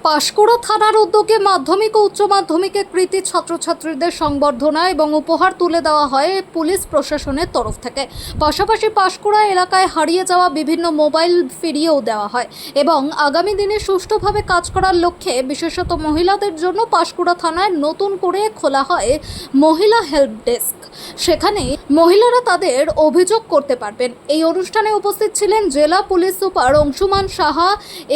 পাঁশকুড়া থানার উদ্যোগে মাধ্যমিক ও উচ্চ মাধ্যমিকে কৃতী ছাত্রছাত্রীদের সংবর্ধনা এবং উপহার তুলে দেওয়া হয় পুলিশ প্রশাসনের তরফ থেকে। পাশাপাশি পাঁশকুড়া এলাকায় হারিয়ে যাওয়া বিভিন্ন মোবাইল ফিরিয়েও দেওয়া হয় এবং আগামী দিনে সুষ্ঠুভাবে কাজ করার লক্ষ্যে বিশেষত মহিলাদের জন্য পাঁশকুড়া থানায় নতুন করে খোলা হয় মহিলা হেল্প ডেস্ক। সেখানে মহিলারা তাদের অভিযোগ করতে পারবেন। এই অনুষ্ঠানে উপস্থিত ছিলেন জেলা police super Anshuman Saha,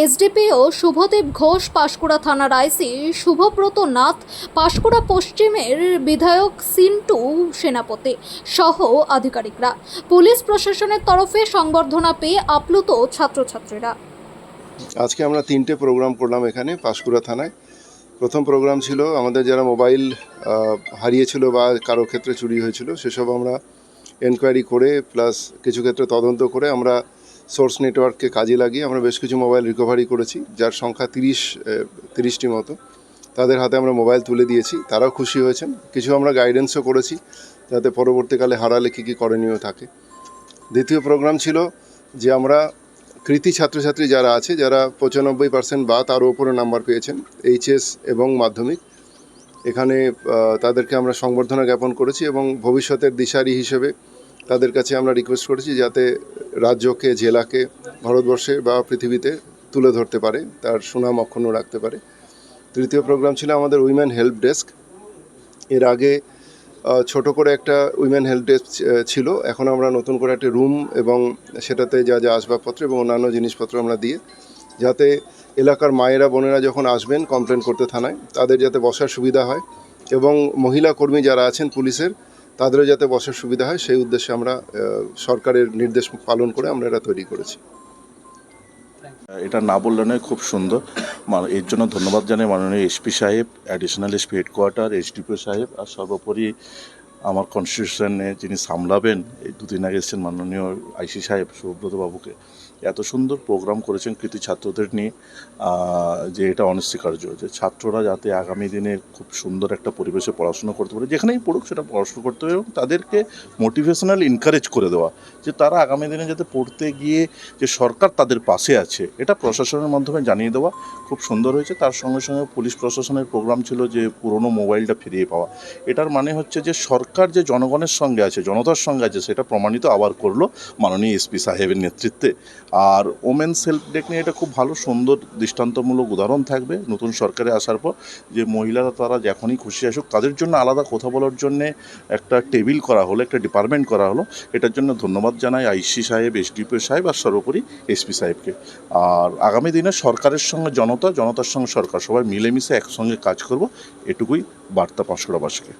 SDPO Subhadip Ghosh, Panskura থানার আইসি শুভব্রত নাথ, পাঁশকুড়া পশ্চিমের বিধায়ক সিন্টু সেনাপতি সহ আধিকারিকরা। পুলিশ প্রশাসনের তরফে সংবর্ধনা পেয়ে আপ্লুত ছাত্রছাত্রীরা। আজকে আমরা 3টে প্রোগ্রাম করলাম এখানে পাঁশকুড়া থানায়। প্রথম প্রোগ্রাম ছিল আমাদের যারা মোবাইল হারিয়েছিল বা কারো ক্ষেত্রে চুরি হয়েছিল সেসব আমরা এনকোয়ারি করে প্লাস কিছু ক্ষেত্রে তদন্ত করে আমরা সোর্স নেটওয়ার্ককে কাজে লাগিয়ে আমরা বেশ কিছু মোবাইল রিকভারি করেছি, যার সংখ্যা 30টি মতো। তাদের হাতে আমরা মোবাইল তুলে দিয়েছি, তারাও খুশি হয়েছেন। কিছু আমরা গাইডেন্সও করেছি যাতে পরবর্তীকালে হারালে কী করণীয় থাকে। দ্বিতীয় প্রোগ্রাম ছিল যে আমরা কৃতী ছাত্রছাত্রী যারা আছে, যারা 95% বা তারও উপরে নাম্বার পেয়েছেন এইচএস এবং মাধ্যমিক, এখানে তাদেরকে আমরা সংবর্ধনা জ্ঞাপন করেছি এবং ভবিষ্যতের দিশারি হিসেবে তাদের কাছে আমরা রিকোয়েস্ট করেছি যাতে রাজ্যকে, জেলাকে, ভারতবর্ষে বা পৃথিবীতে তুলে ধরতে পারে, তার সুনাম অক্ষুণ্ণ রাখতে পারে। তৃতীয় প্রোগ্রাম ছিল আমাদের উইমেন হেল্প ডেস্ক। এর আগে ছোট করে একটা উইমেন হেল্প ডেস্ক ছিল, এখন আমরা নতুন করে একটা রুম এবং সেটাতে যা যা আসবাবপত্র এবং অন্যান্য জিনিসপত্র আমরা দিয়ে, যাতে এলাকার মায়েরা বোনেরা যখন আসবেন কমপ্লেন করতে থানায়, তাদের যাতে বসার সুবিধা হয় এবং মহিলা কর্মী যারা আছেন পুলিশের, তাদেরও যাতে বসার সুবিধা হয়, সেই উদ্দেশ্যে আমরা সরকারের নির্দেশ পালন করে আমরা এটা তৈরি করেছি। এটা না বললে নয়, খুব সুন্দর। এর জন্য ধন্যবাদ জানাই মাননীয় এসপি সাহেব, অ্যাডিশনাল এসপি হেডকোয়ার্টার, এসডিপিও সাহেব, আর সর্বোপরি আমার কনস্টিটিউশনে যিনি সামলাবেন, এই দুদিন আগে এসেছেন মাননীয় আইসি সাহেব শুভব্রত বাবুকে। এত সুন্দর প্রোগ্রাম করেছেন কৃতী ছাত্রদের নিয়ে, যে এটা অনস্বীকার্য যে ছাত্ররা যাতে আগামী দিনে খুব সুন্দর একটা পরিবেশে পড়াশোনা করতে পারে, যেখানেই পড়ুক সেটা পড়াশোনা করতে হবে, এবং তাদেরকে মোটিভেশনাল এনকারেজ করে দেওয়া যে তারা আগামী দিনে যাতে পড়তে গিয়ে যে সরকার তাদের পাশে আছে, এটা প্রশাসনের মাধ্যমে জানিয়ে দেওয়া খুব সুন্দর হয়েছে। তার সঙ্গে সঙ্গে পুলিশ প্রশাসনের প্রোগ্রাম ছিল যে পুরনো মোবাইলটা ফিরিয়ে পাওয়া। এটার মানে হচ্ছে যে সরকার যে জনগণের সঙ্গে আছে, জনতার সঙ্গে আছে, সেটা প্রমাণিত আবার করলো মাননীয় এসপি সাহেবের নেতৃত্বে। আর ওমেন সেলফ ডেক নিয়ে এটা খুব ভালো, সুন্দর দৃষ্টান্তমূলক উদাহরণ থাকবে নতুন সরকারে আসার পর, যে মহিলারা তারা যখনই খুশি আসুক, তাদের জন্য আলাদা কথা বলার জন্যে একটা টেবিল করা হলো, একটা ডিপার্টমেন্ট করা হলো। এটার জন্য ধন্যবাদ জানাই আইসি সাহেব, এসডিপিও সাহেব, আর সর্বোপরি এসপি সাহেবকে। আর আগামী দিনে সরকারের সঙ্গে জনতা, জনতার সঙ্গে সরকার, সবাই মিলেমিশে একসঙ্গে কাজ করব, এটুকুই বার্তা পাঁশকুড়াবাসীকে।